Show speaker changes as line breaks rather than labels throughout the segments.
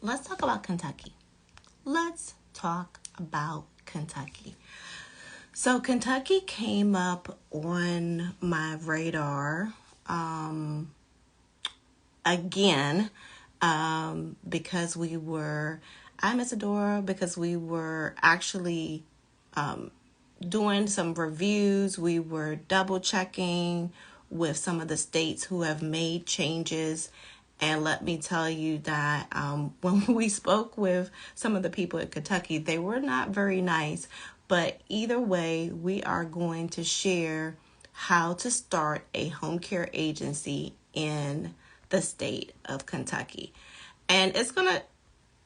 let's talk about Kentucky. Let's talk about Kentucky. So Kentucky came up on my radar again because I Miss Adora, because we were actually doing some reviews. We were double checking with some of the states who have made changes. And let me tell you that when we spoke with some of the people in Kentucky, they were not very nice. But either way, we are going to share how to start a home care agency in the state of Kentucky. And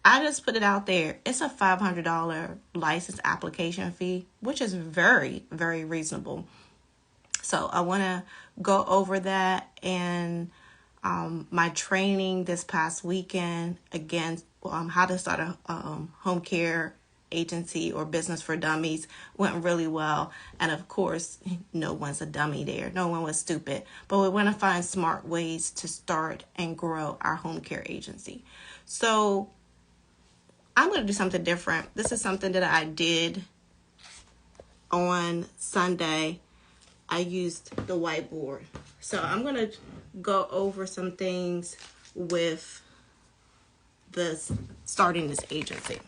I just put it out there. It's a $500 license application fee, which is very, very reasonable. So I want to go over that and my training this past weekend, again, how to start a home care agency or business for dummies went really well. And of course, no one's a dummy there. No one was stupid. But we want to find smart ways to start and grow our home care agency. So I'm going to do something different. This is something that I did on Sunday. I used the whiteboard. So I'm going to go over some things with starting this agency.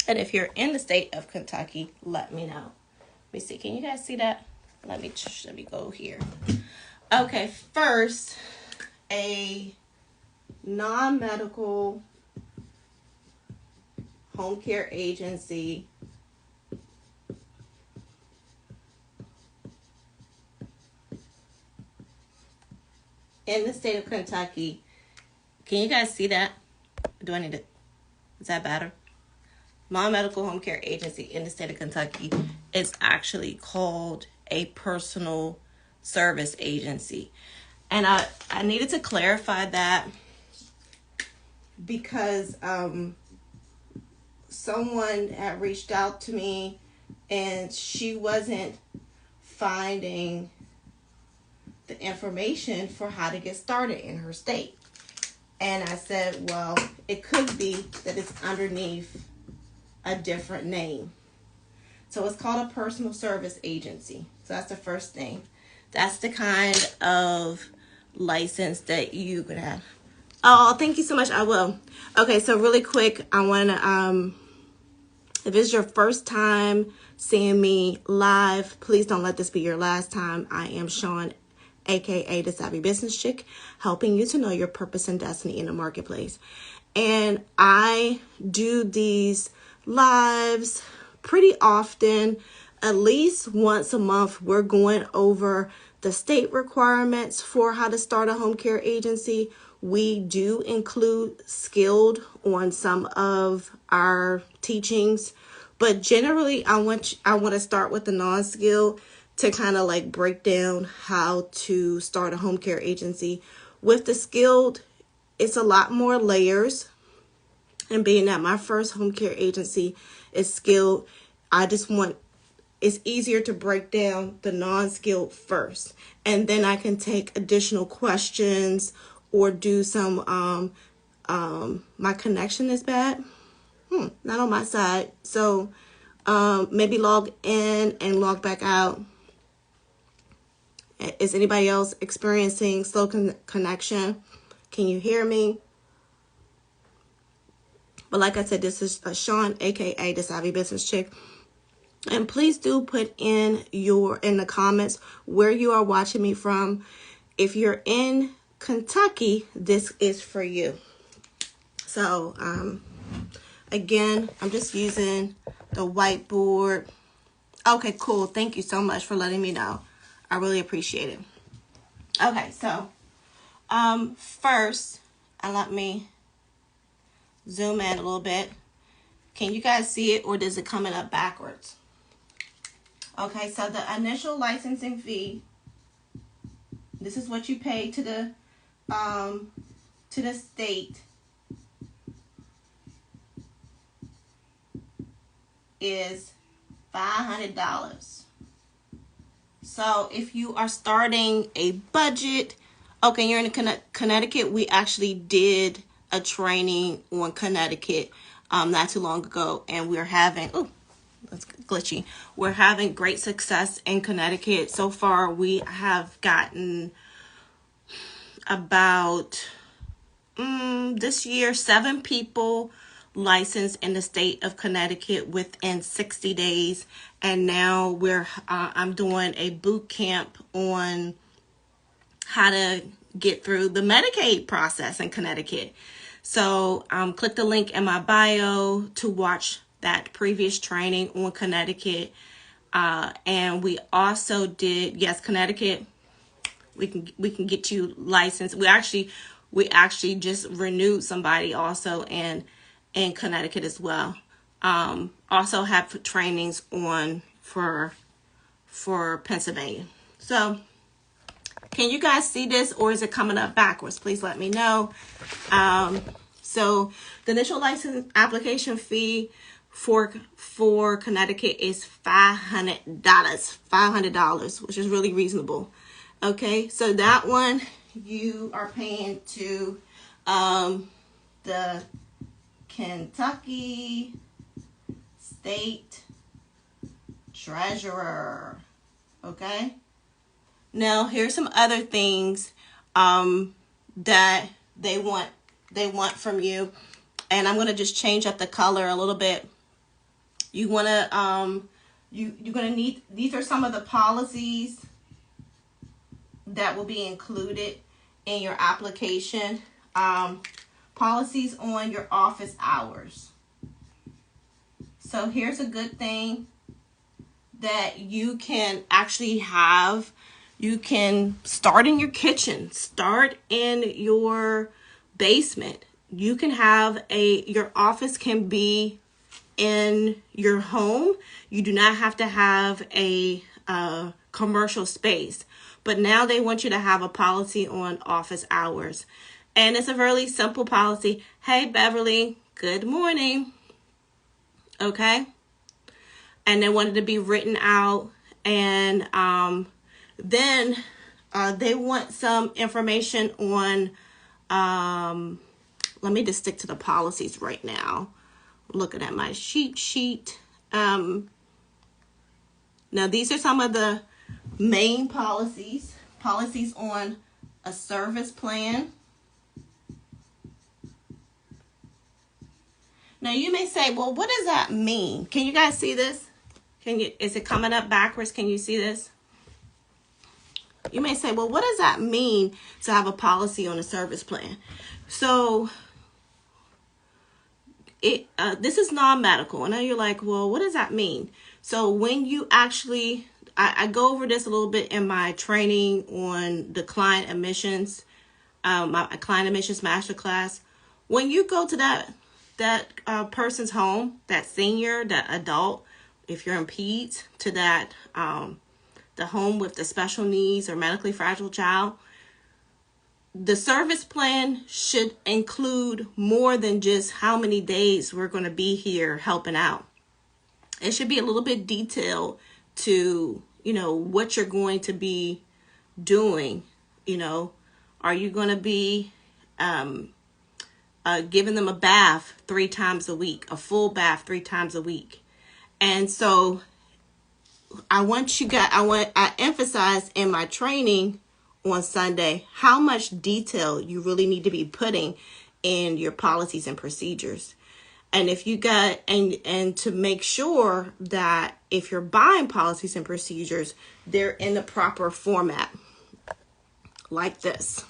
And if you're in the state of Kentucky, let me know. Let me see. Can you guys see that? Let me go here. Okay, first, a non-medical home care agency in the state of Kentucky. Can you guys see that? Do I need it? Is that better? Non-medical home care agency in the state of Kentucky is actually called a personal service agency. And I needed to clarify that because someone had reached out to me and she wasn't finding the information for how to get started in her state. And I said, well, it could be that it's underneath a different name. So it's called a personal service agency. So that's the first thing. That's the kind of license that you could have. Oh, thank you so much. I will. Okay, so really quick, I want to, if it's your first time seeing me live, please don't let this be your last time. I am Sean, aka the Savvy Business Chick, helping you to know your purpose and destiny in the marketplace. And I do these lives pretty often, at least once a month. We're going over the state requirements for how to start a home care agency. We do include skilled on some of our teachings, but generally I want to start with the non-skilled to kind of like break down how to start a home care agency. With the skilled, it's a lot more layers. And being that my first home care agency is skilled, it's easier to break down the non-skilled first. And then I can take additional questions or do some, my connection is bad. Not on my side. So maybe log in and log back out. Is anybody else experiencing slow connection? Can you hear me? But like I said, this is Sean, aka the Savvy Business Chick. And please do put in the comments where you are watching me from. If you're in Kentucky, this is for you. So again, I'm just using the whiteboard. Okay, cool. Thank you so much for letting me know. I really appreciate it. Okay, so first, and let me zoom in a little bit. Can you guys see it, or is it coming up backwards? Okay, so the initial licensing fee, this is what you pay to the state, is $500. So if you are starting a budget, okay, you're in Connecticut, we actually did a training on Connecticut not too long ago, and we're having, oh, that's glitchy. We're having great success in Connecticut. So far, we have gotten about this year 7 people licensed in the state of Connecticut within 60 days, and now I'm doing a boot camp on how to get through the Medicaid process in Connecticut. So click the link in my bio to watch that previous training on Connecticut. And we also did, yes, Connecticut, we can get you licensed. We actually just renewed somebody also in Connecticut as well. Also have trainings on for Pennsylvania. So can you guys see this, or is it coming up backwards? Please let me know. So the initial license application fee for Connecticut is $500, which is really reasonable. Okay, so that one you are paying to the Kentucky State Treasurer. Okay. Now here's some other things that they want from you, and I'm gonna just change up the color a little bit. You wanna you're gonna need, these are some of the policies that will be included in your application. Policies on your office hours. So here's a good thing that you can actually have. You can start in your kitchen, start in your basement. You can have your office can be in your home. You do not have to have a commercial space. But now they want you to have a policy on office hours. And it's a really simple policy. Hey, Beverly, good morning. Okay. And they want it to be written out. And then they want some information on, let me just stick to the policies right now. Looking at my cheat sheet. Now, these are some of the main policies. Policies on a service plan. Now, you may say, well, what does that mean? Can you guys see this? Is it coming up backwards? Can you see this? You may say, well, what does that mean to have a policy on a service plan? So this is non-medical. I know you're like, well, what does that mean? So when you actually, I go over this a little bit in my training on the client admissions, my client admissions masterclass. When you go to that person's home, that senior, that adult, if you're in peds, to that the home with the special needs or medically fragile child, the service plan should include more than just how many days we're going to be here helping out. It should be a little bit detailed to, what you're going to be doing. Are you going to be giving them a bath 3 times a week, a full bath 3 times a week? And so I emphasize in my training on Sunday how much detail you really need to be putting in your policies and procedures. And if you got, and to make sure that if you're buying policies and procedures, they're in the proper format, like this.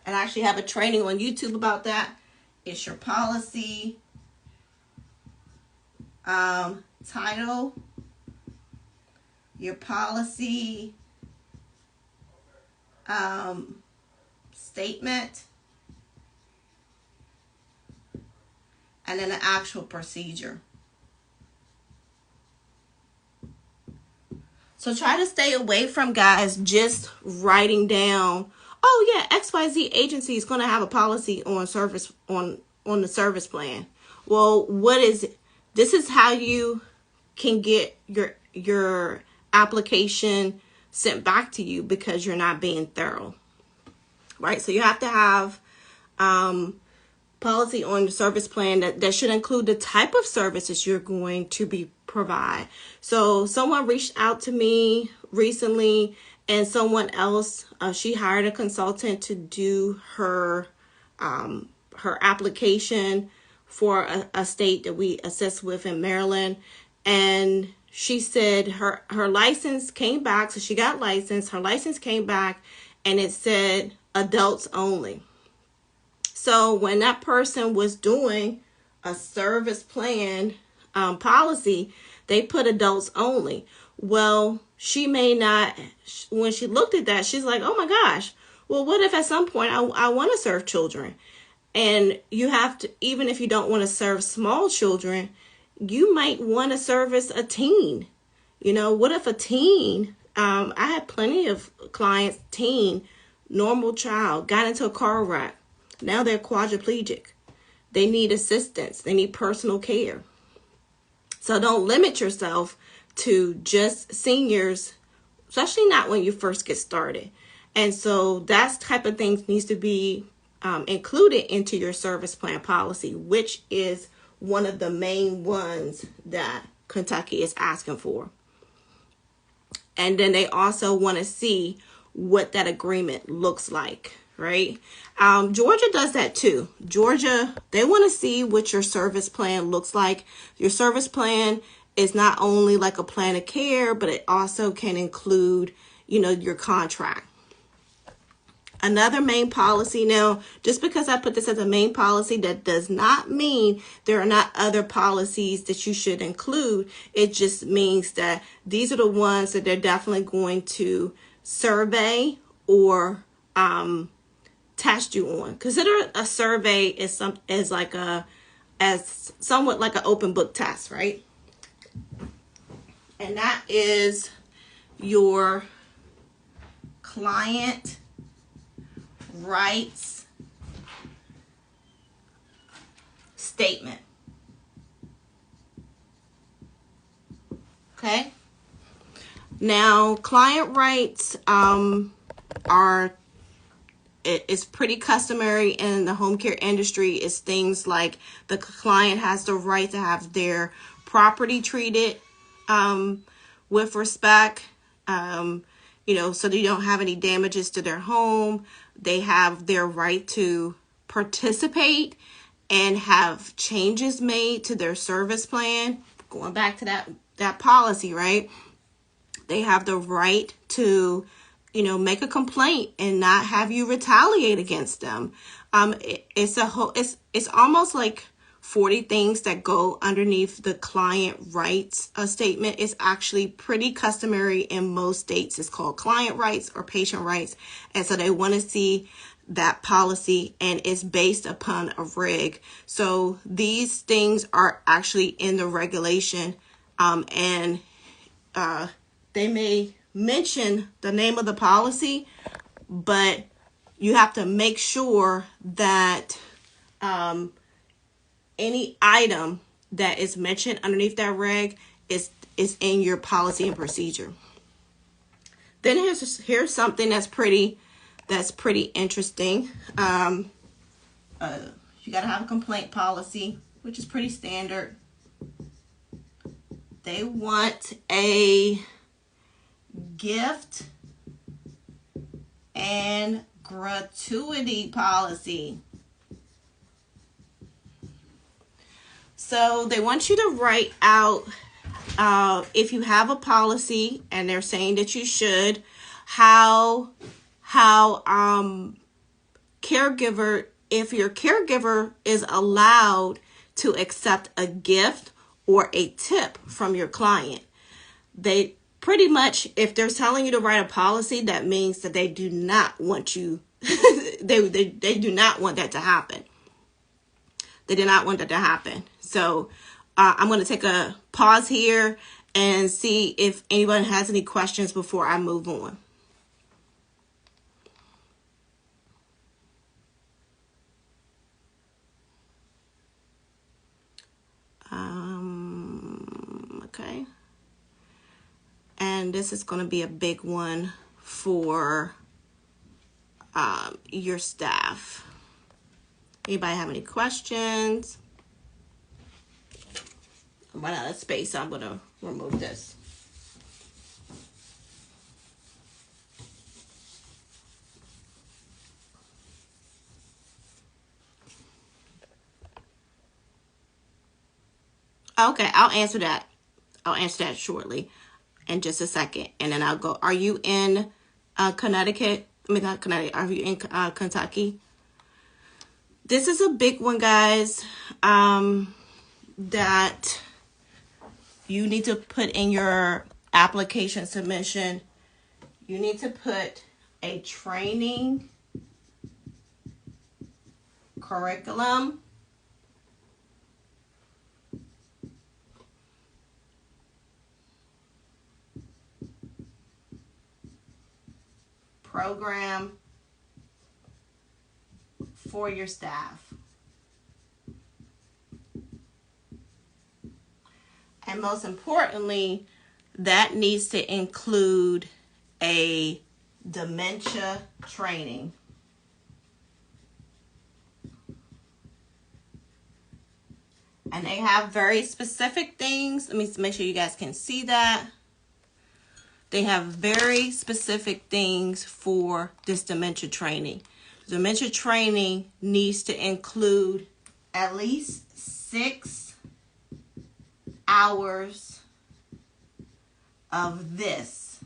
And I actually have a training on YouTube about that. It's your policy title, your policy statement, and then the actual procedure. So try to stay away from, guys, just writing down, oh yeah, XYZ agency is going to have a policy on service on the service plan. Well, what is it? This is how you can get your application sent back to you because you're not being thorough, right? So you have to have policy on your service plan that should include the type of services you're going to be provide. So someone reached out to me recently, and someone else, she hired a consultant to do her application for a state that we assist with in Maryland. And she said her license came back. So she got licensed. Her license came back and it said adults only. So when that person was doing a service plan policy, they put adults only. Well, she may not, when she looked at that, she's like, oh my gosh, well, what if at some point I want to serve children? And you have to, even if you don't want to serve small children, you might want to service a teen. You know, what if a teen, I had plenty of clients, teen, normal child, got into a car wreck. Now they're quadriplegic. They need assistance. They need personal care. So don't limit yourself to just seniors, especially not when you first get started. And so that type of things needs to be included into your service plan policy, which is one of the main ones that Kentucky is asking for. And then they also want to see what that agreement looks like, right? Georgia does that too. Georgia, they want to see what your service plan looks like. Your service plan is not only like a plan of care, but it also can include, your contract. Another main policy. Now, just because I put this as a main policy, that does not mean there are not other policies that you should include. It just means that these are the ones that they're definitely going to survey or test you on. Consider a survey as somewhat like an open book test, right? And that is your client rights statement. Okay. Now, client rights it's pretty customary in the home care industry. Is things like the client has the right to have their property treated with respect, so they don't have any damages to their home. They have their right to participate and have changes made to their service plan. Going back to that policy, right? They have the right to, make a complaint and not have you retaliate against them. It's almost like 40 things that go underneath the client rights statement. Is actually pretty customary in most states. It's called client rights or patient rights. And so they want to see that policy, and it's based upon a reg. So these things are actually in the regulation, and they may mention the name of the policy, but you have to make sure that any item that is mentioned underneath that reg is in your policy and procedure. Then here's something that's pretty interesting. You got to have a complaint policy, which is pretty standard. They want a gift and gratuity policy. So they want you to write out, if you have a policy, and they're saying that you should, how caregiver, if your caregiver is allowed to accept a gift or a tip from your client. They pretty much, if they're telling you to write a policy, that means that they do not want you, they do not want that to happen. They did not want that to happen. So I'm going to take a pause here and see if anyone has any questions before I move on. Okay. And this is going to be a big one for your staff. Anybody have any questions? I'm running out of space, so I'm going to remove this. Okay, I'll answer that. I'll answer that shortly in just a second. And then I'll go, are you in Connecticut? I mean, not Connecticut. Are you in Kentucky? This is a big one, guys, that you need to put in your application submission. You need to put a training curriculum, program for your staff. And most importantly, that needs to include a dementia training. And they have very specific things. Let me make sure you guys can see that. They have very specific things for this dementia training. Dementia training needs to include at least 6 hours of this,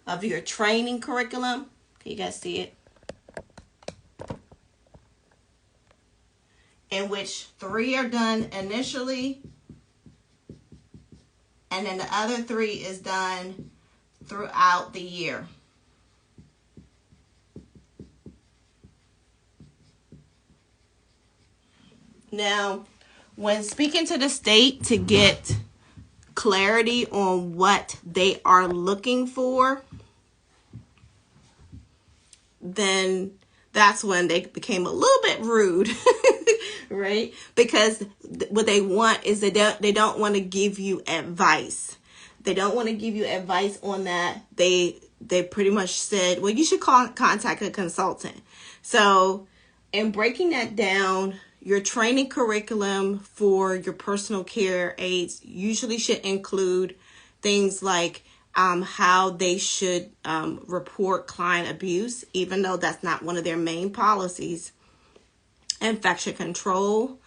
of your training curriculum. Can you guys see it? In which 3 are done initially, and then the other 3 is done throughout the year. Now, when speaking to the state to get clarity on what they are looking for, then that's when they became a little bit rude, right? Because what they want is they don't want to give you advice. They don't want to give you advice on that. They pretty much said, well, you should contact a consultant. So in breaking that down, your training curriculum for your personal care aides usually should include things like how they should report client abuse, even though that's not one of their main policies, infection control,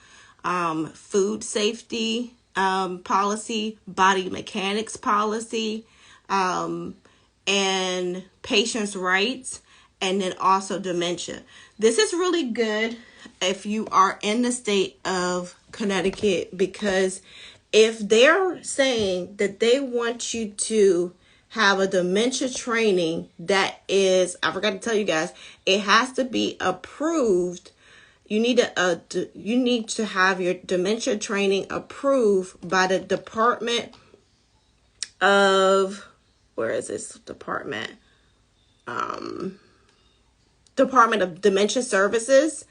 food safety policy, body mechanics policy, and patients' rights, and then also dementia. This is really good if you are in the state of Connecticut, because if they're saying that they want you to have a dementia training that is, I forgot to tell you guys, it has to be approved. You need to have your dementia training approved by the Department of, where is this department? Department of Dementia Services.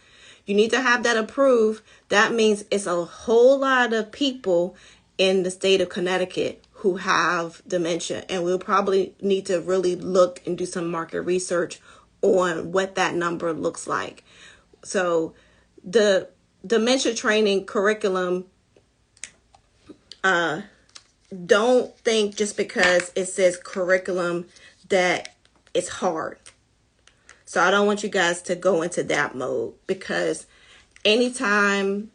You need to have that approved. That means it's a whole lot of people in the state of Connecticut who have dementia, and we'll probably need to really look and do some market research on what that number looks like. So the dementia training curriculum, don't think just because it says curriculum that it's hard. So I don't want you guys to go into that mode, because anytime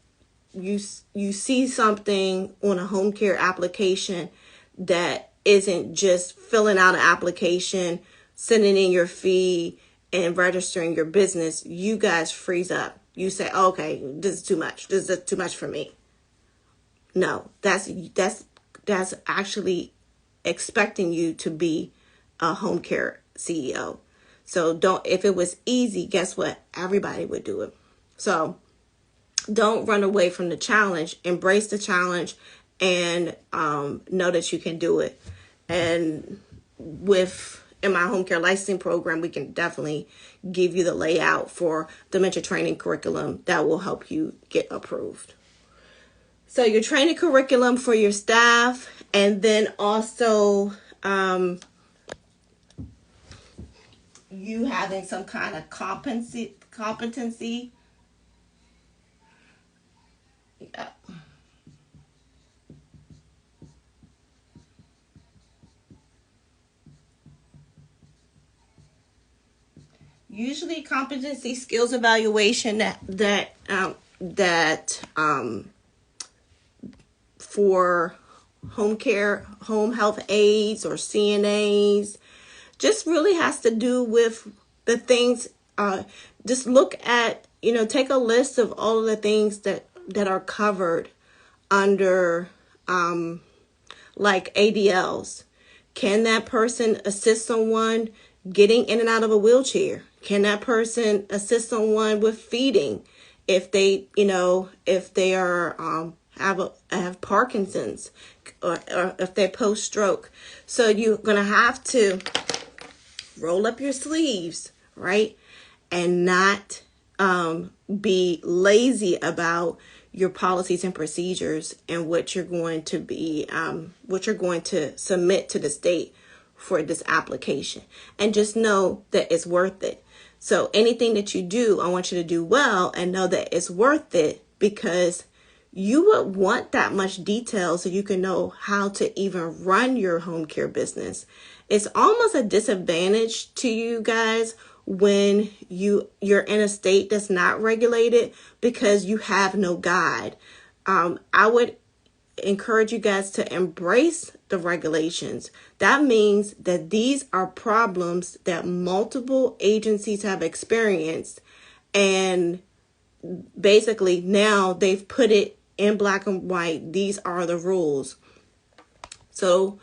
you see something on a home care application that isn't just filling out an application, sending in your fee, and registering your business, you guys freeze up. You say, oh, okay, this is too much. This is too much for me. No, that's actually expecting you to be a home care CEO. So if it was easy, guess what? Everybody would do it. So don't run away from the challenge. Embrace the challenge and know that you can do it. And in my home care licensing program, we can definitely give you the layout for dementia training curriculum that will help you get approved. So your training curriculum for your staff, and then also you having some kind of competency Yeah. Usually, competency skills evaluation that for home care, home health aides or CNAs, just really has to do with the things. Just look at, take a list of all of the things that are covered under like ADLs. Can that person assist someone getting in and out of a wheelchair? Can that person assist someone with feeding if they are have Parkinson's, or if they're post stroke? So you're gonna have to roll up your sleeves, right, and not be lazy about your policies and procedures and what you're going to submit to the state for this application. And just know that it's worth it. So anything that you do, I want you to do well and know that it's worth it, because you would want that much detail so you can know how to even run your home care business. It's almost a disadvantage to you guys when you're in a state that's not regulated, because you have no guide. I would encourage you guys to embrace the regulations. That means that these are problems that multiple agencies have experienced, and basically now they've put it in black and white. These are the rules. So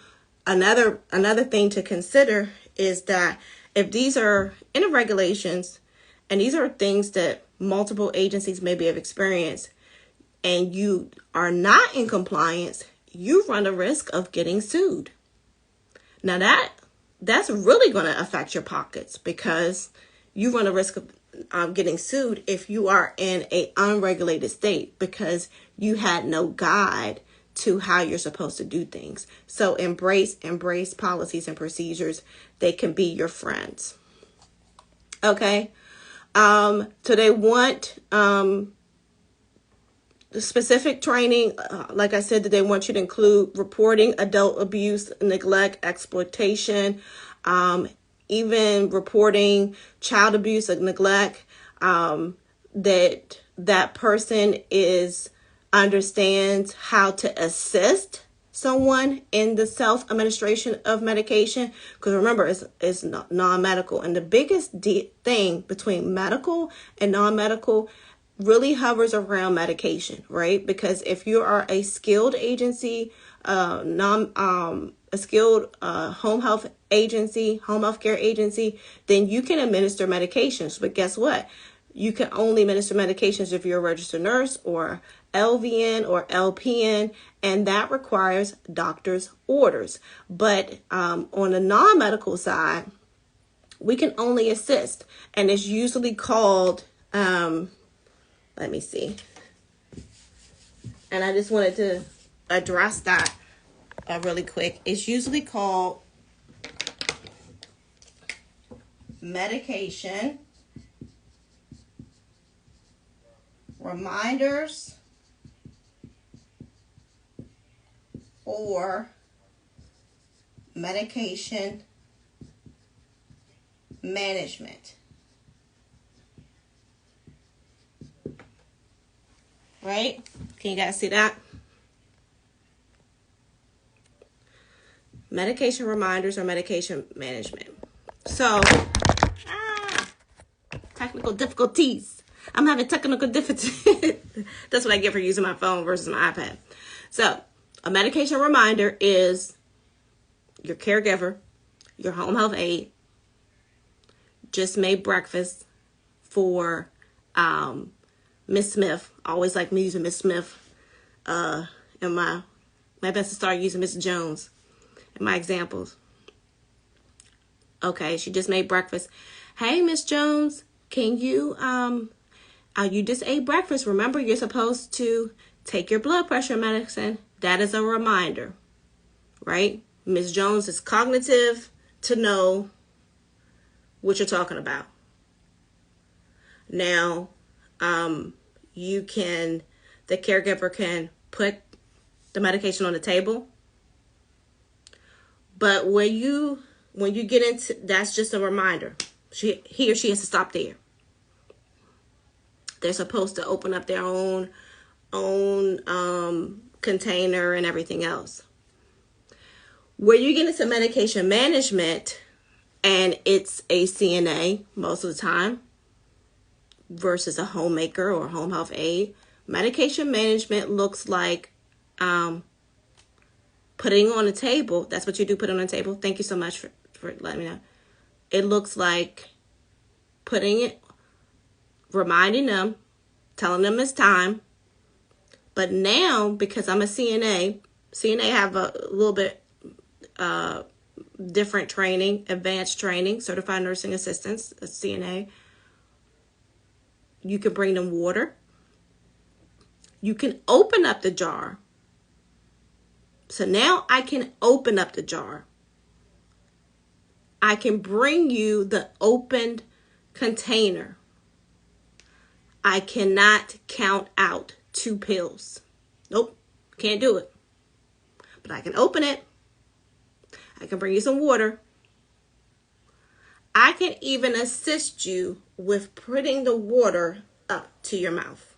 another thing to consider is that if these are in the regulations and these are things that multiple agencies maybe have experienced, and you are not in compliance, you run the risk of getting sued. Now that's really going to affect your pockets, because you run a risk of getting sued if you are in an unregulated state, because you had no guide to how you're supposed to do things. So embrace policies and procedures. They can be your friends. Okay. So they want specific training. Like I said, that they want you to include reporting adult abuse, neglect, exploitation, even reporting child abuse or neglect, that person understands how to assist someone in the self-administration of medication. Because remember, it's non-medical. And the biggest thing between medical and non-medical really hovers around medication, right? Because if you are a skilled agency, a skilled home health care agency, then you can administer medications. But guess what? You can only administer medications if you're a registered nurse or LVN or LPN, and that requires doctor's orders. But on the non-medical side, we can only assist, and it's usually called, let me see. And I just wanted to address that really quick. It's usually called medication reminders or medication management. Right? Can you guys see that? Medication reminders or medication management. So, technical difficulties. I'm having technical difficulties. That's what I get for using my phone versus my iPad. So, a medication reminder is your caregiver, your home health aide, just made breakfast for Miss Smith. I always like me using Miss Smith. And my best to start using Miss Jones in my examples. Okay, she just made breakfast. Hey, Miss Jones, can you you just ate breakfast. Remember, you're supposed to take your blood pressure medicine. That is a reminder, right? Miss Jones is cognitive to know what you're talking about. Now, you can the caregiver can put the medication on the table. But when you get into, that's just a reminder. He or she has to stop there. They're supposed to open up their own container and everything else. Where you get into medication management, and it's a CNA most of the time versus a homemaker or home health aide. Medication management looks like putting on the table. That's what you do, put on the table. Thank you so much for letting me know. It looks like reminding them, telling them it's time. But now, because I'm a CNA have a little bit different training, advanced training, certified nursing assistants, a CNA. You can bring them water. You can open up the jar. So now I can open up the jar. I can bring you the opened container. I cannot count out 2 pills. Nope, can't do it. But I can open it. I can bring you some water. I can even assist you with putting the water up to your mouth.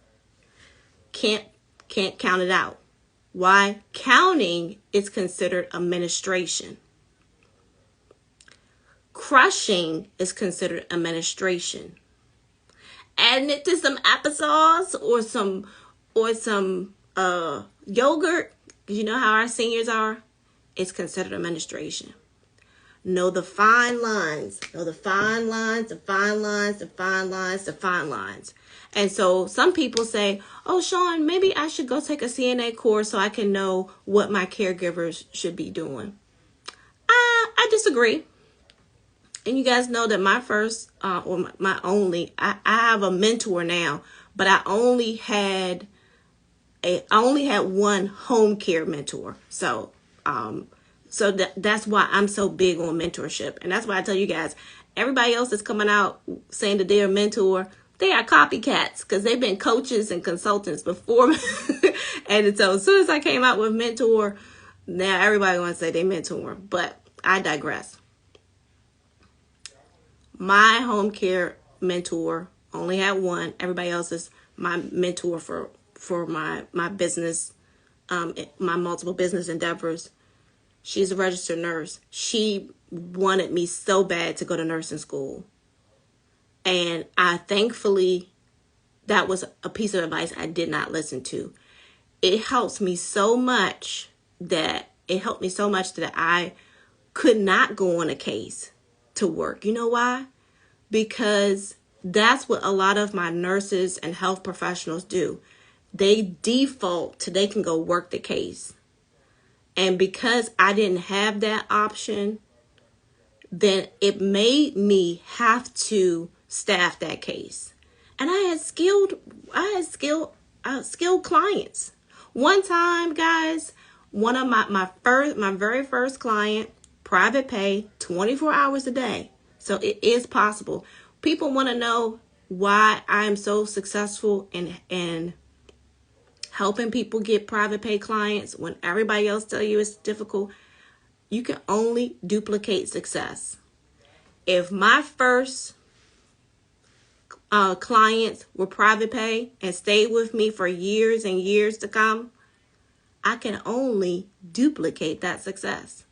Can't count it out. Why? Counting is considered administration. Crushing is considered administration. Adding it to some applesauce or some yogurt, you know how our seniors are, it's considered administration. Know the fine lines. Know the fine lines, the fine lines, the fine lines, the fine lines. And so some people say, oh, Sean, maybe I should go take a CNA course so I can know what my caregivers should be doing. I disagree. And you guys know that my first, or my only, I have a mentor now, but I only had one home care mentor. So that's why I'm so big on mentorship. And that's why I tell you guys, everybody else that's coming out saying that they're a mentor, they are copycats because they've been coaches and consultants before. And so as soon as I came out with mentor, now everybody wants to say they mentor. But I digress. My home care mentor only had one. Everybody else is my mentor for my business, my multiple business endeavors. She's a registered nurse. She wanted me so bad to go to nursing school. And thankfully, that was a piece of advice I did not listen to. It helped me so much that I could not go on a case to work. You know why? Because that's what a lot of my nurses and health professionals do. They default to they can go work the case. And because I didn't have that option, then it made me have to staff that case. And I had skilled clients. One time, guys, one of my very first client, private pay, 24 hours a day. So it is possible. People want to know why I'm so successful in helping people get private pay clients when everybody else tell you it's difficult. You can only duplicate success. If my first clients were private pay and stayed with me for years and years to come, I can only duplicate that success.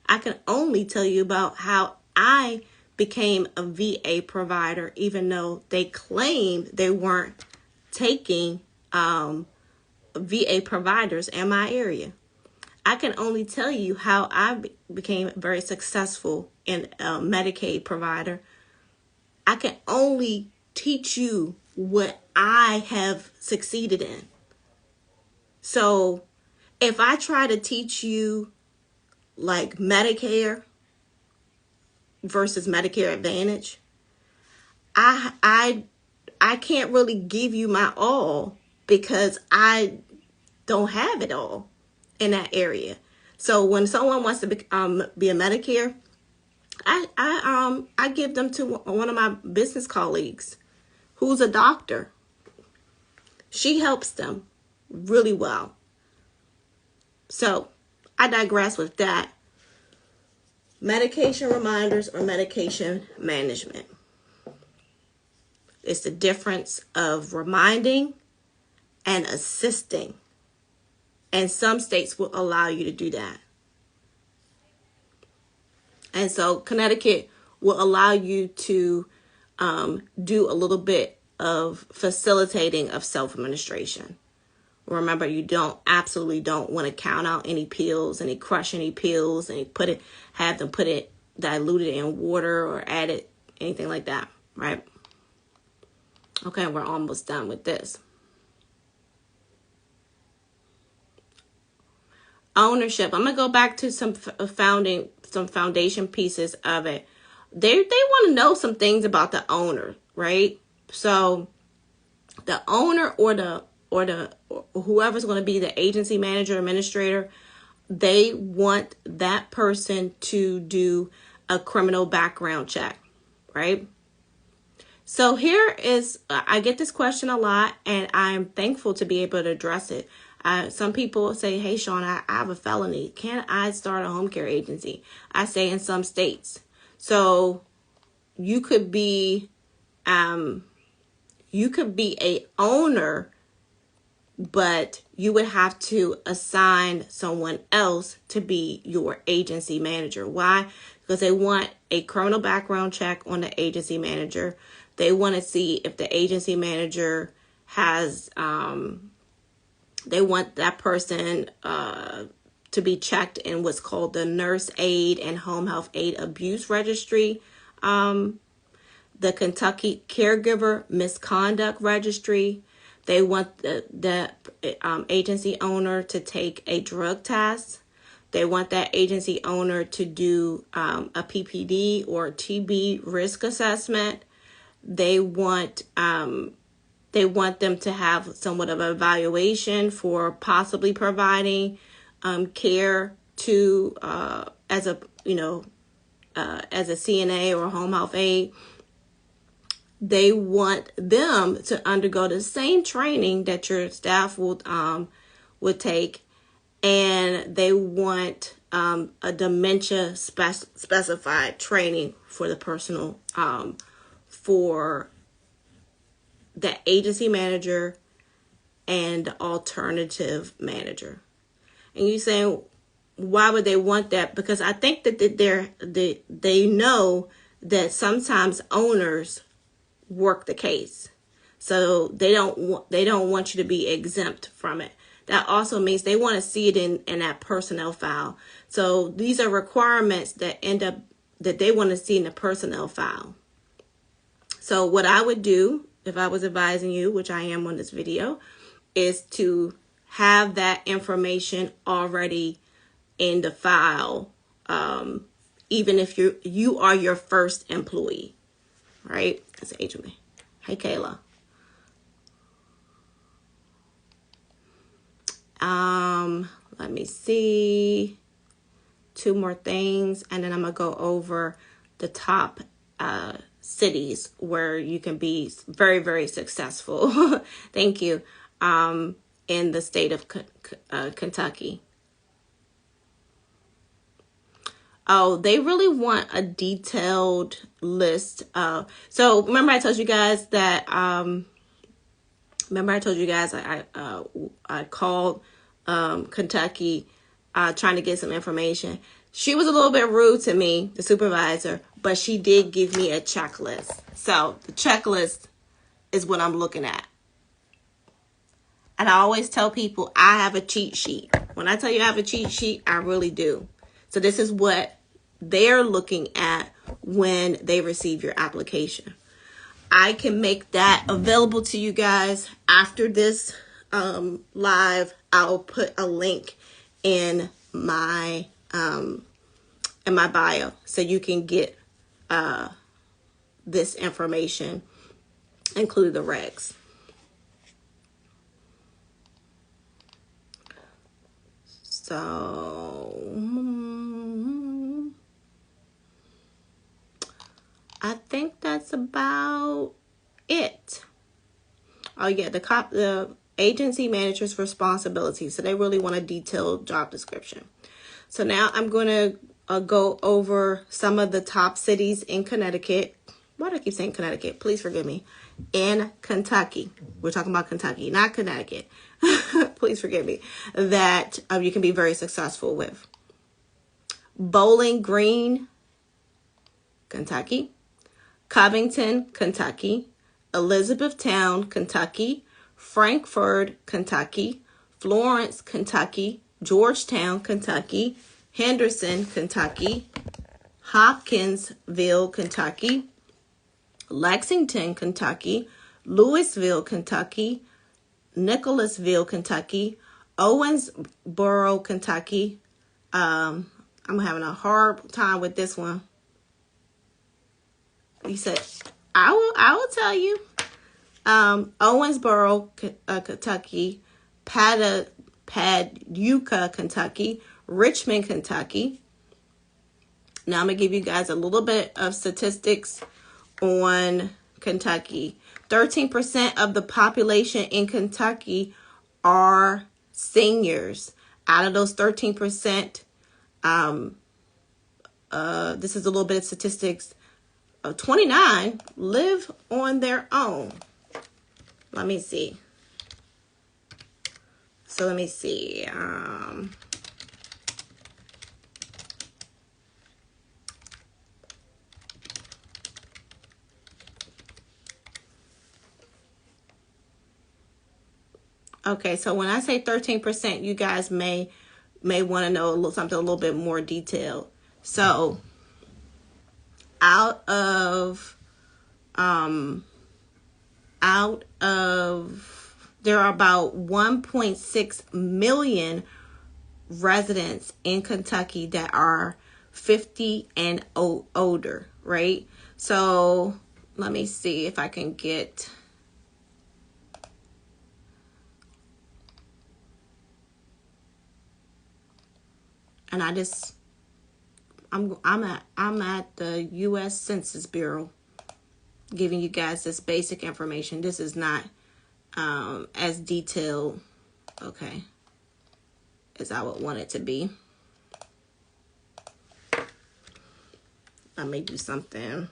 I can only tell you about how I became a VA provider, even though they claimed they weren't taking VA providers in my area. I can only tell you how I became very successful in a Medicaid provider. I can only teach you what I have succeeded in. So if I try to teach you like Medicare versus Medicare Advantage, I can't really give you my all because I don't have it all in that area. So when someone wants to be a Medicare, I give them to one of my business colleagues who's a doctor. She helps them. really well. So I digress with that. Medication reminders or medication management. It's the difference of reminding and assisting. And some states will allow you to do that. And so Connecticut will allow you to do a little bit of facilitating of self-administration. Remember, you absolutely don't want to count out any pills, any crush any pills, and have them put it diluted in water or add it, anything like that, right? Okay, we're almost done with this. Ownership. I'm gonna go back to some foundation pieces of it. They want to know some things about the owner, right? So the owner or whoever's going to be the agency manager, administrator, they want that person to do a criminal background check, right? So here is, I get this question a lot, and I'm thankful to be able to address it. Some people say, hey, Sean, I have a felony. Can I start a home care agency? I say in some states. So you could be a owner, but you would have to assign someone else to be your agency manager. Why? Because they want a criminal background check on the agency manager. They want to see if the agency manager has, they want that person to be checked in what's called the Nurse Aid and Home Health Aid Abuse Registry, the Kentucky Caregiver Misconduct Registry. They want the agency owner to take a drug test. They want that agency owner to do a PPD or TB risk assessment. They want them to have somewhat of an evaluation for possibly providing care to as a CNA or a home health aide. They want them to undergo the same training that your staff would take, and they want a dementia specified training for the personal for the agency manager and the alternative manager. And you saying, why would they want that? Because I think that they know that sometimes owners work the case, so they don't want you to be exempt from it. That also means they want to see it in that personnel file. So these are requirements that they want to see in the personnel file. So what I would do if I was advising you, which I am on this video, is to have that information already in the file, even if you are your first employee, right? That's agent. Hey, Kayla. Let me see. 2 more things, and then I'm gonna go over the top cities where you can be very, very successful. Thank you. In the state of Kentucky. Oh, they really want a detailed list. So remember I told you guys that, I called Kentucky trying to get some information. She was a little bit rude to me, the supervisor, but she did give me a checklist. So the checklist is what I'm looking at. And I always tell people I have a cheat sheet. When I tell you I have a cheat sheet, I really do. So this is what they're looking at when they receive your application. I can make that available to you guys after this live. I'll put a link in my bio so you can get this information, including the regs. So I think that's about it. Oh yeah, the agency manager's responsibilities. So they really want a detailed job description. So now I'm going to go over some of the top cities in Connecticut. Why do I keep saying Connecticut? Please forgive me. In Kentucky. We're talking about Kentucky, not Connecticut. Please forgive me. That you can be very successful with. Bowling Green, Kentucky. Covington, Kentucky. Elizabethtown, Kentucky. Frankfort, Kentucky. Florence, Kentucky. Georgetown, Kentucky. Henderson, Kentucky. Hopkinsville, Kentucky. Lexington, Kentucky. Louisville, Kentucky. Nicholasville, Kentucky. Owensboro, Kentucky. I'm having a hard time with this one. He said, I will tell you. Owensboro, Kentucky. Paducah, Kentucky. Richmond, Kentucky. Now I'm going to give you guys a little bit of statistics on Kentucky. 13% of the population in Kentucky are seniors. Out of those 13%, this is a little bit of statistics. 29 live on their own. Let me see. So let me see. Okay, so when I say 13%, you guys may want to know something a little bit more detailed. So out of there are about 1.6 million residents in Kentucky that are 50 and older, right? So let me see if I can get. And I'm at the U.S. Census Bureau giving you guys this basic information. This is not as detailed, okay, as I would want it to be. I may do something.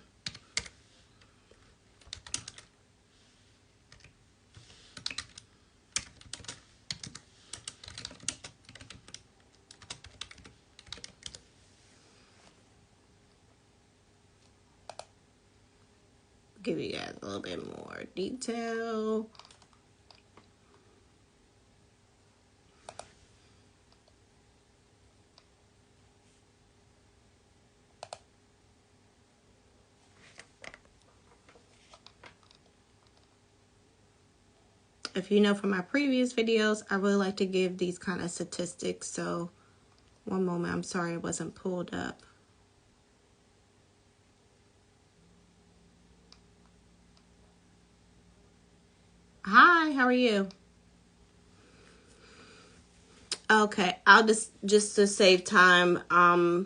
Give you guys a little bit more detail. If you know from my previous videos, I really like to give these kind of statistics. So one moment, I'm sorry it wasn't pulled up. Hi, how are you? Okay, I'll just to save time, I'll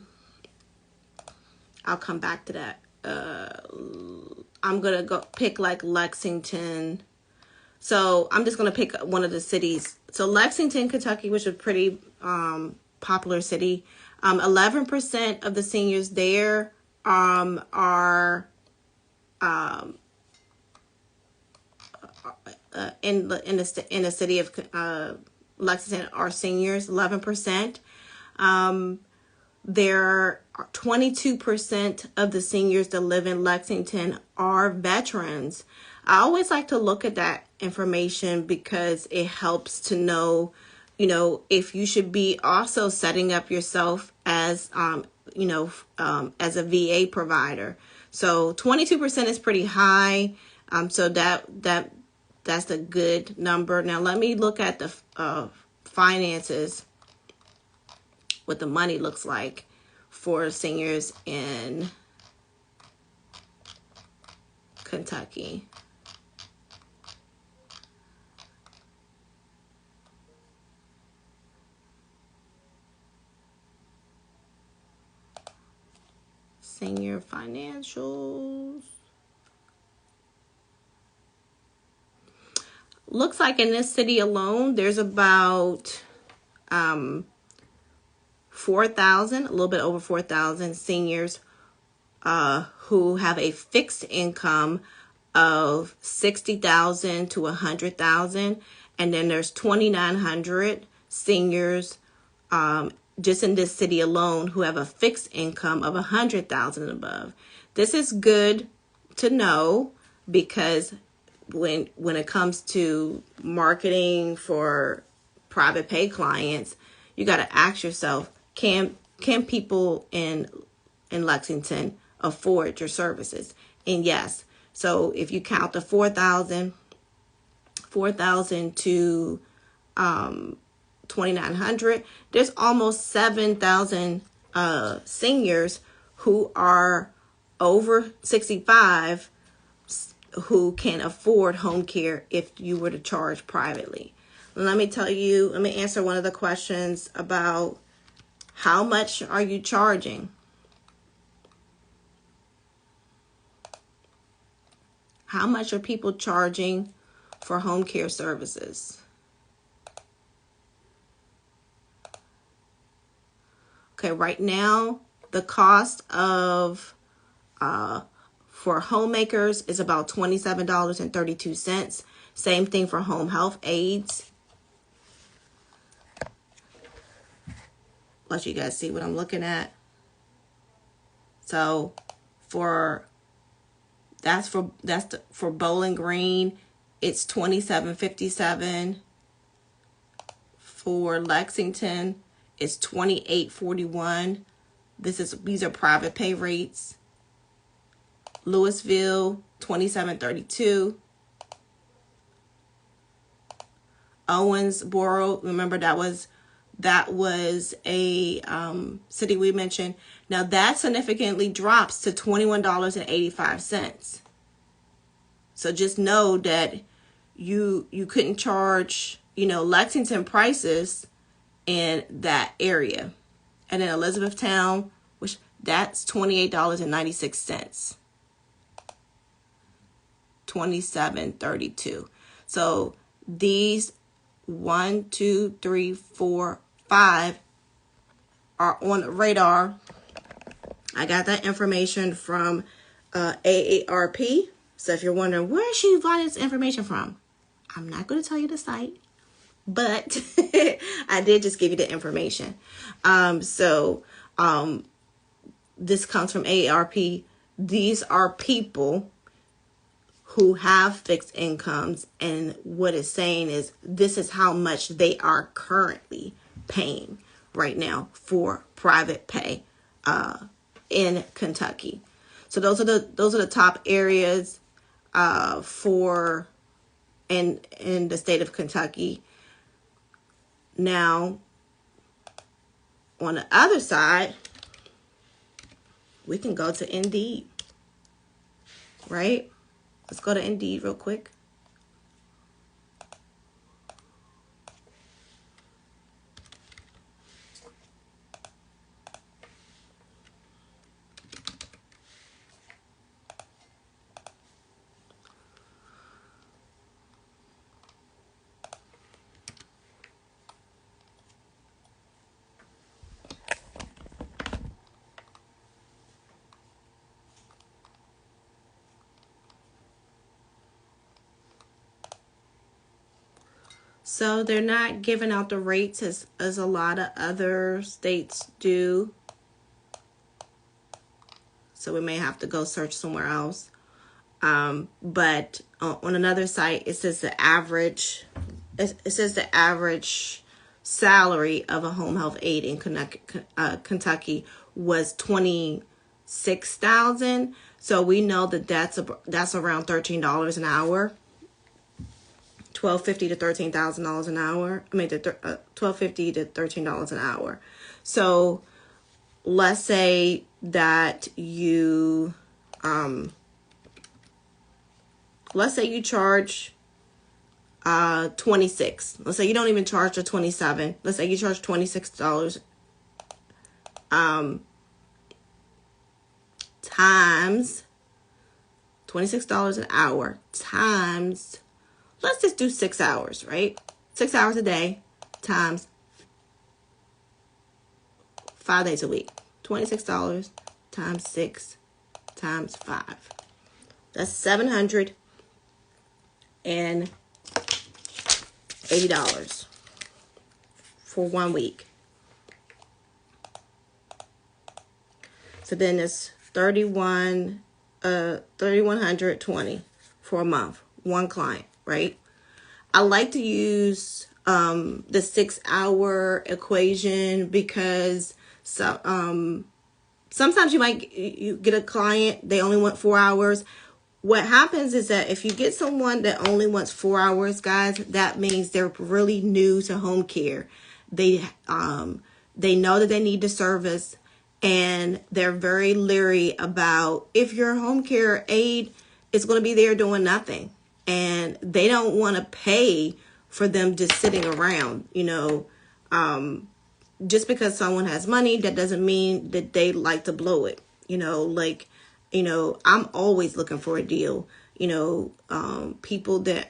come back to that. I'm gonna go pick like Lexington. So I'm just gonna pick one of the cities. So Lexington, Kentucky, which is a pretty popular city. 11% of the seniors there are in the city of Lexington are seniors. 11%. There are 22% of the seniors that live in Lexington are veterans. I always like to look at that information because it helps to know, if you should be also setting up yourself as, as a VA provider. So 22% is pretty high. So that's a good number. Now let me look at the finances, what the money looks like for seniors in Kentucky. Senior financials. looks like in this city alone, there's about 4,000, a little bit over 4,000 seniors who have a fixed income of 60,000 to 100,000, and then there's 2,900 seniors just in this city alone who have a fixed income of 100,000 and above. This is good to know because when it comes to marketing for private pay clients, you got to ask yourself, can people in Lexington afford your services? And yes, so if you count the 4,000 to 2,900, there's almost 7,000 seniors who are over 65 who can afford home care if you were to charge privately. Let me answer one of the questions about how much are you charging? How much are people charging for home care services? Okay, right now, the cost of for homemakers is about $27.32. Same thing for home health aides. Let you guys see what I'm looking at. So for Bowling Green, it's $27.57. For Lexington, it's $28.41. These are private pay rates. Louisville, $27.32. Owensboro, remember that was a city we mentioned. Now that significantly drops to $21.85. So just know that you couldn't charge, Lexington prices in that area. And then Elizabethtown, which that's $28.96. $27.32. So these 1, 2, 3, 4, 5 are on the radar. I got that information from AARP. So if you're wondering where she got this information from, I'm not going to tell you the site, but I did just give you the information. This comes from AARP. These are people who have fixed incomes, and what it's saying is this is how much they are currently paying right now for private pay in Kentucky. So those are the top areas for in the state of Kentucky. Now, on the other side, we can go to Indeed, right? Let's go to Indeed real quick. So they're not giving out the rates as a lot of other states do. So we may have to go search somewhere else. But on another site, it says the average. It says the average salary of a home health aide in Kentucky was $26,000. So we know that that's around $13 an hour. $12.50 to $13,000 an hour. $12.50 to $13 an hour. So let's say that you charge 26. Let's say you don't even charge the 27. Let's say you charge $26 times $26 an hour times let's just do 6 hours, right? 6 hours a day times 5 days a week. $26 times 6 times 5. That's $780 for 1 week. So then it's $3,120 for a month, one client, right? I like to use the 6 hour equation because sometimes you get a client, they only want 4 hours. What happens is that if you get someone that only wants 4 hours, guys, that means they're really new to home care. They know that they need the service, and they're very leery about if your home care aide is going to be there doing nothing, and they don't want to pay for them just sitting around. Just because someone has money, that doesn't mean that they like to blow it. I'm always looking for a deal. People that,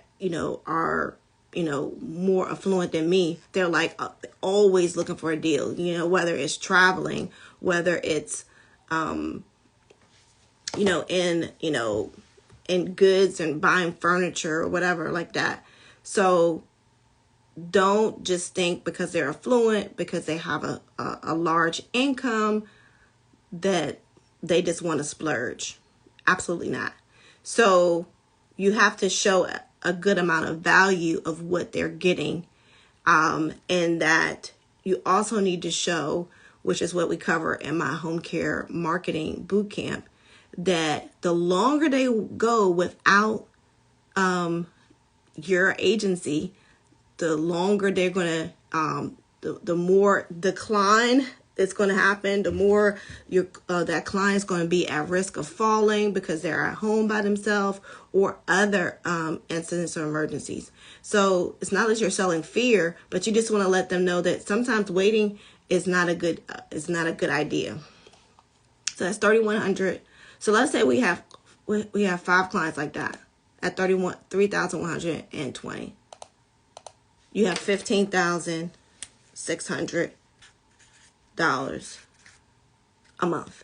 are, more affluent than me, they're like always looking for a deal, whether it's traveling, whether it's, in goods and buying furniture or whatever like that. So don't just think because they're affluent, because they have a large income, that they just want to splurge. Absolutely not. So you have to show a good amount of value of what they're getting. And that you also need to show, which is what we cover in my home care marketing boot camp, that the longer they go without your agency, the longer they're going to, the more decline it's going to happen, the more that client's going to be at risk of falling because they're at home by themselves, or other incidents or emergencies. So it's not that you're selling fear, but you just want to let them know that sometimes waiting is not a good idea. So that's $3,100. So let's say we have 5 clients like that at $3,120. You have $15,600 a month.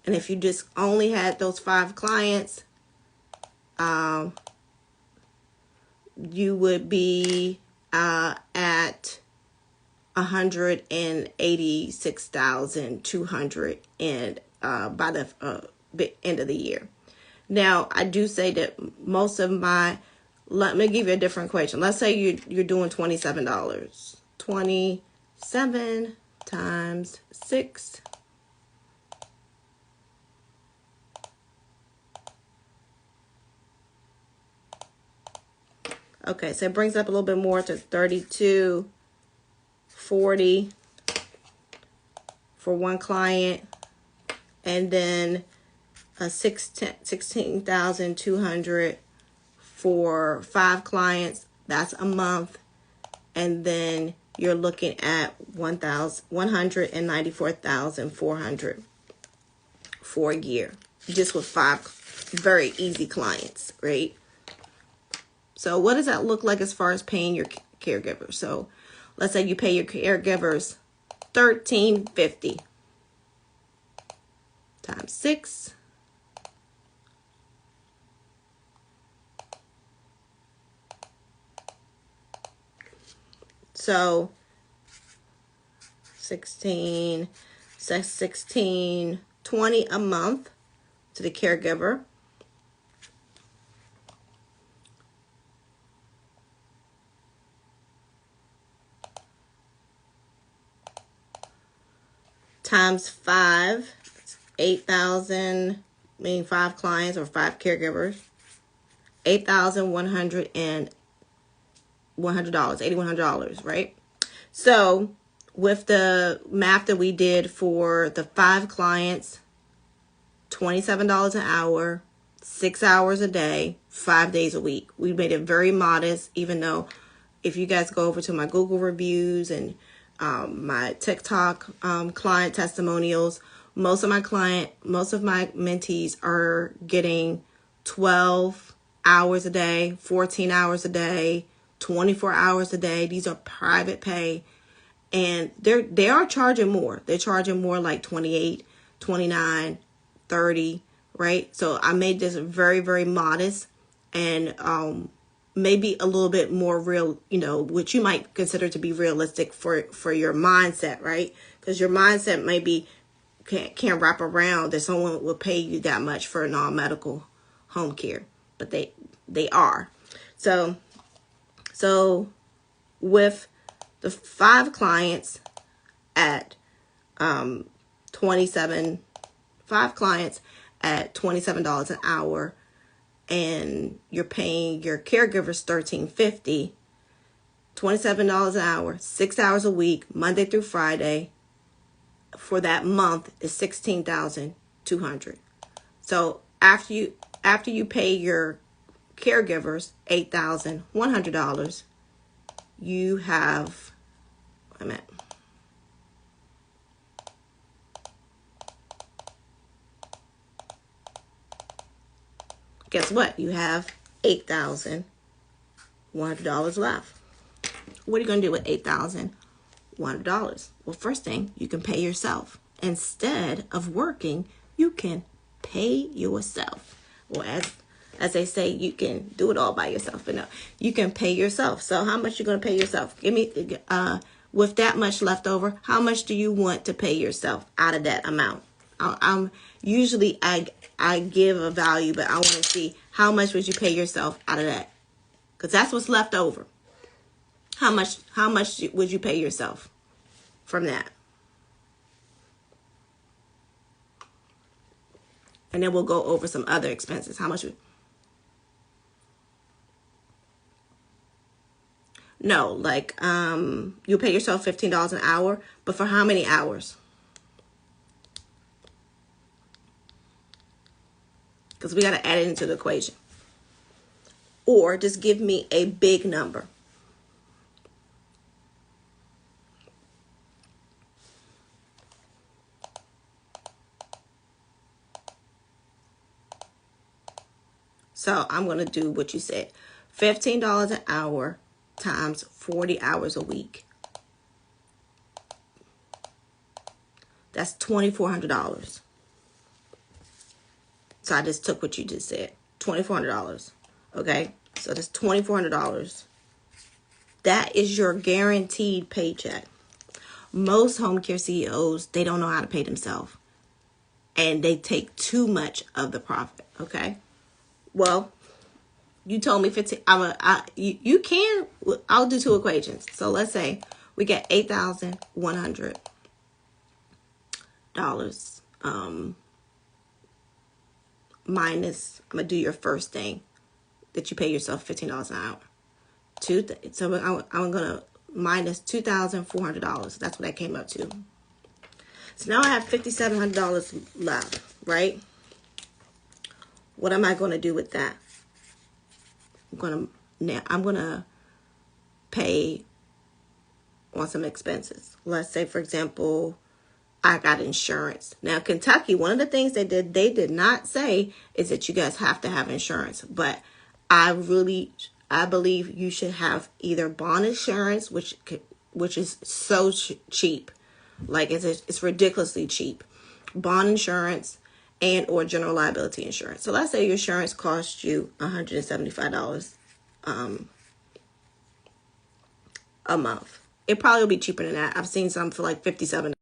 And if you just only had those 5 clients, you would be at $186,200 by the end of the year. Now, I do say that most of let me give you a different equation. Let's say you're doing $27. 27 times 6. Okay, so it brings up a little bit more to $32.40 for one client, and then $16,200 for 5 clients. That's a month, and then you're looking at $194,400 for a year, just with 5 very easy clients, right? So what does that look like as far as paying your caregivers? So let's say you pay your caregivers $1,350 times 6. So $16.20 a month to the caregiver. Times 5, 8,000, meaning 5 clients or 5 caregivers, $8,100, right? So with the math that we did for the 5 clients, $27 an hour, 6 hours a day, 5 days a week. We made it very modest, even though if you guys go over to my Google reviews and my TikTok client testimonials, most of my mentees are getting 12 hours a day, 14 hours a day, 24 hours a day. These are private pay. And they are charging more. They're charging more, like 28, 29, 30, right? So I made this very, very modest and maybe a little bit more real, which you might consider to be realistic for your mindset, right? Because your mindset maybe can't wrap around that someone will pay you that much for non-medical home care, but they are. So with the 5 clients at 27 $27 an hour, and you're paying your caregivers $13.50, $27 an hour, 6 hours a week, Monday through Friday, for that month is $16,200. So after you pay your caregivers $8,100, you have, wait a minute, guess what? You have $8,100 left. What are you going to do with $8,100? Well, first thing, you can pay yourself. Instead of working, you can pay yourself. Or as they say, you can do it all by yourself. But no, you can pay yourself. So how much you going to pay yourself? Give me, with that much left over, how much do you want to pay yourself out of that amount? Usually I give a value, but I want to see how much would you pay yourself out of that, because that's what's left over. How much would you pay yourself from that? And then we'll go over some other expenses. How much? No, like you pay yourself $15 an hour, but for how many hours? Because we got to add it into the equation. Or just give me a big number. So I'm going to do what you said. $15 an hour times 40 hours a week. That's $2,400. So I just took what you just said. $2,400. Okay? So that's $2,400. That is your guaranteed paycheck. Most home care CEOs, they don't know how to pay themselves. And they take too much of the profit. Okay? Well, you told me 15. You can. I'll do 2 equations. So let's say we get $8,100. Minus, I'm gonna do your first thing that you pay yourself $15 an hour. So I'm gonna minus $2,400. That's what that came up to. So now I have $5,700 left, right? What am I going to do with that? I'm gonna pay on some expenses. Let's say, for example, I got insurance. Now, Kentucky, one of the things they did not say is that you guys have to have insurance. But I believe you should have either bond insurance, which is so cheap, like it's ridiculously cheap, bond insurance, and or general liability insurance. So let's say your insurance costs you $175 a month. It probably will be cheaper than that. I've seen some for like $57.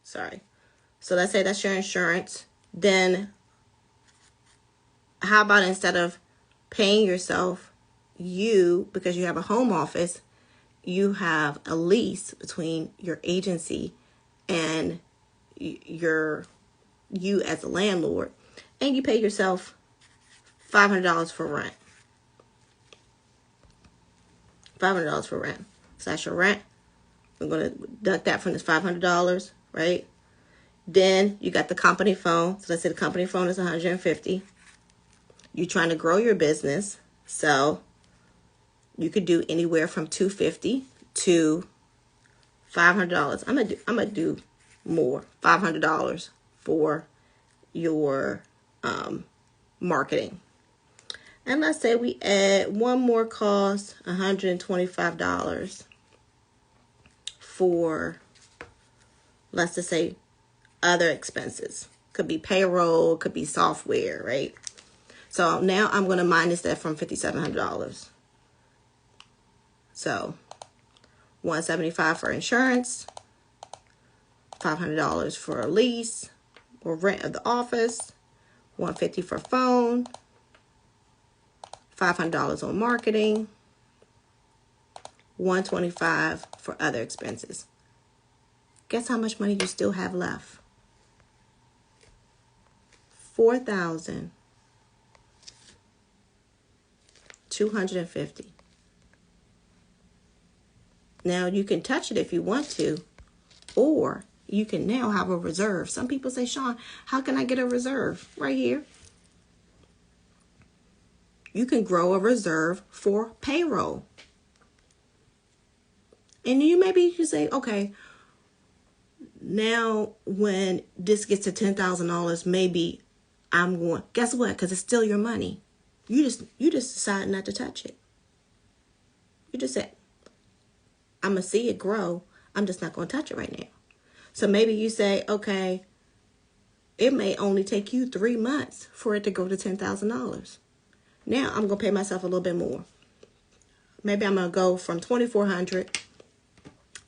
Sorry. So let's say that's your insurance. Then how about instead of paying yourself, because you have a home office, you have a lease between your agency and you as a landlord, and you pay yourself $500 for rent. $500 for rent. So that's your rent. We're going to deduct that from this $500, right? Then you got the company phone. So let's say the company phone is $150. You're trying to grow your business, so you could do anywhere from $250 to $500. I'm gonna do more. $500 for your marketing. And let's say we add one more cost, $125 for, let's just say, other expenses. Could be payroll, could be software, right? So now I'm going to minus that from $5,700. So $175 for insurance, $500 for a lease or rent of the office, $150 for phone, $500 on marketing, $125 for other expenses. Guess how much money you still have left? $4,250. Now you can touch it if you want to, or you can now have a reserve. Some people say, Sean, how can I get a reserve? Right here. You can grow a reserve for payroll. And you can say, okay, now when this gets to $10,000, maybe I'm going, guess what? Because it's still your money. You just decide not to touch it. You just said, I'm going to see it grow. I'm just not going to touch it right now. So maybe you say, okay, it may only take you 3 months for it to go to $10,000. Now I'm going to pay myself a little bit more. Maybe I'm going to go from $2,400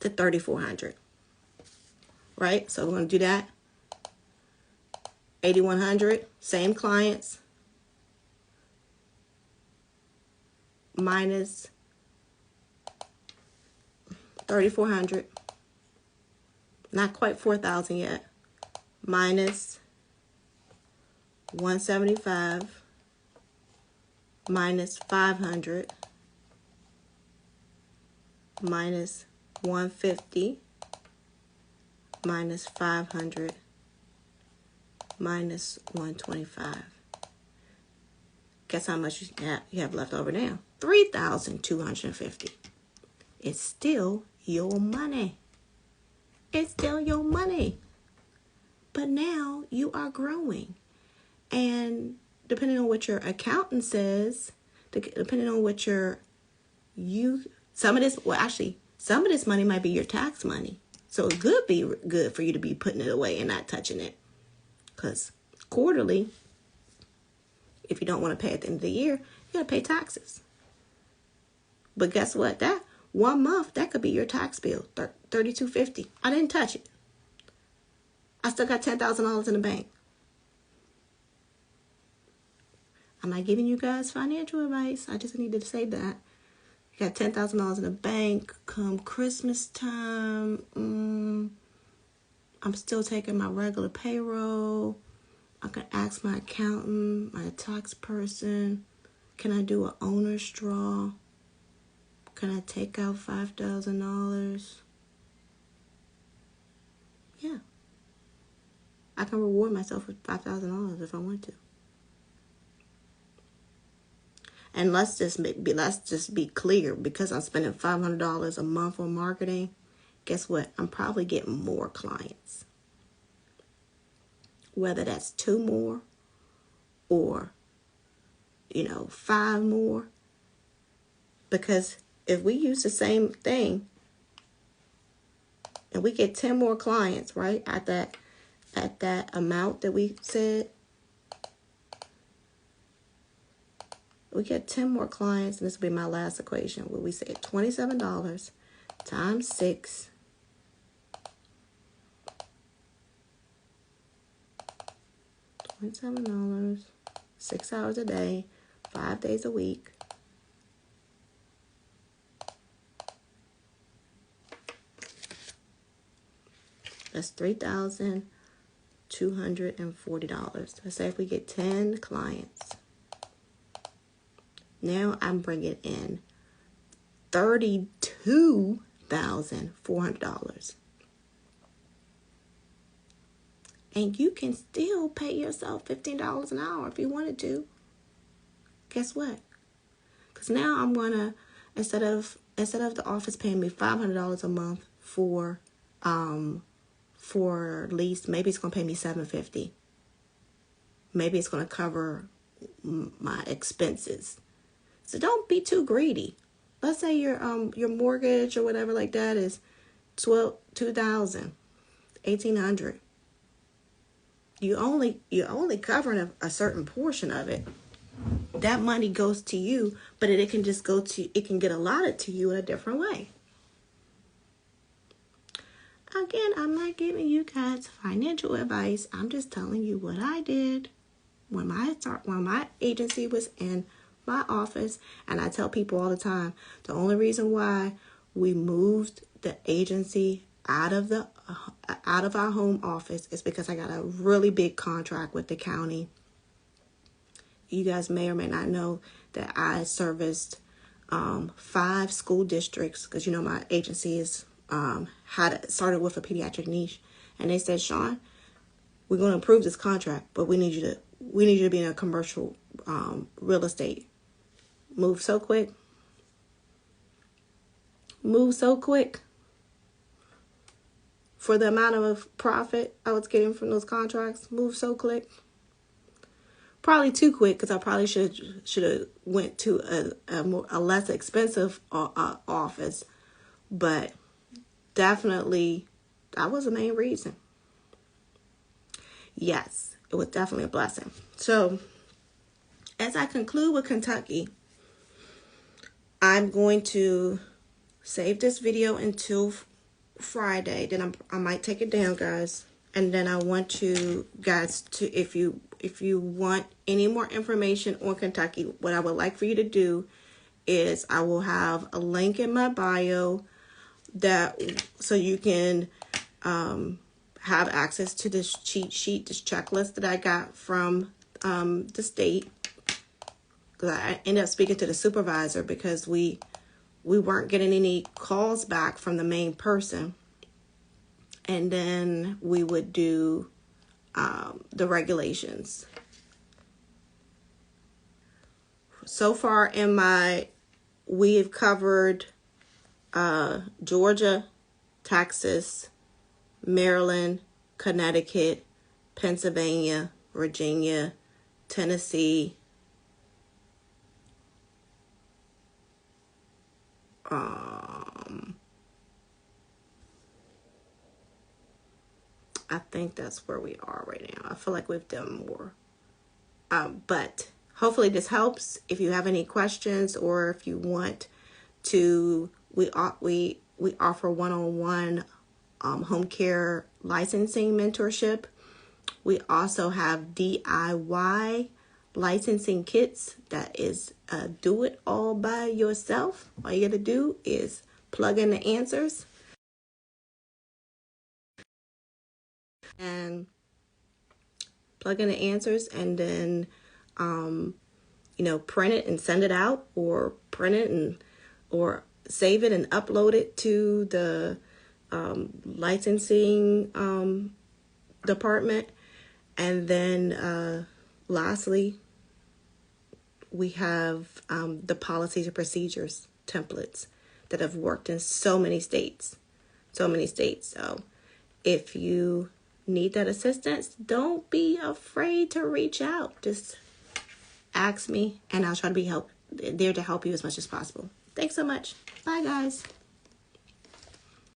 to $3,400. Right? So we're going to do that. $8,100, same clients, minus $3,400, not quite $4,000 yet, minus $175, minus $500, minus $150, minus $500, minus $125. Guess how much you have left over now? $3,250. It's still your money. It's still your money. But now you are growing. And depending on what your accountant says, depending on what some of this money might be your tax money. So it could be good for you to be putting it away and not touching it. Because quarterly, if you don't want to pay at the end of the year, you got to pay taxes. But guess what? That 1 month, that could be your tax bill, $3,250. I didn't touch it. I still got $10,000 in the bank. I'm not giving you guys financial advice. I just needed to say that. You got $10,000 in the bank. Come Christmas time, I'm still taking my regular payroll. I can ask my accountant, my tax person, can I do an owner's draw? Can I take out $5,000? Yeah. I can reward myself with $5,000 if I want to. And let's just be clear, because I'm spending $500 a month on marketing. Guess what? I'm probably getting more clients. Whether that's 2 more or, 5 more. Because if we use the same thing and we get 10 more clients, right, at that amount that we said, we get 10 more clients, and this will be my last equation, where we said $27 times 6 $27, 6 hours a day, 5 days a week. That's $3,240. Let's say if we get 10 clients. Now I'm bringing in $32,400. And you can still pay yourself $15 an hour if you wanted to. Guess what? Because now I'm going to, instead of the office paying me $500 a month for lease, maybe it's going to pay me $750. maybe it's going to cover my expenses. So don't be too greedy. Let's say your mortgage or whatever like that is $2,000, $1,800. You only covering a certain portion of it. That money goes to you, but it can get allotted to you in a different way. Again, I'm not giving you guys financial advice. I'm just telling you what I did when my agency was in my office. And I tell people all the time, the only reason why we moved the agency out of our home office is because I got a really big contract with the county. You guys may or may not know that I serviced 5 school districts, because my agency is started with a pediatric niche, and they said, Sean, we're going to approve this contract, but we need you to be in a commercial real estate. Move so quick for the amount of profit I was getting from those contracts. Move so quick. Probably too quick, because I probably should have went to a less expensive office, but definitely that was the main reason. Yes, it was definitely a blessing. So as I conclude with Kentucky, I'm going to save this video until Friday. Then I might take it down, guys. And then I want you guys to, if you want any more information on Kentucky, what I would like for you to do is I will have a link in my bio so you can have access to this cheat sheet, this checklist that I got from the state. Because I ended up speaking to the supervisor because we weren't getting any calls back from the main person. And then we would do the regulations. So far we have covered Georgia, Texas, Maryland, Connecticut, Pennsylvania, Virginia, Tennessee, I think that's where we are right now. I feel like we've done more. But hopefully this helps. If you have any questions, or if you want to, we offer one-on-one home care licensing mentorship. We also have DIY licensing kits that is do it all by yourself. All you got to do is plug in the answers and then print it and send it out, or print it or save it and upload it to the licensing department. And then lastly, we have the policies and procedures templates that have worked in so many states. So if you need that assistance, don't be afraid to reach out. Just ask me, and I'll try to be there to help you as much as possible. Thanks so much. Bye, guys.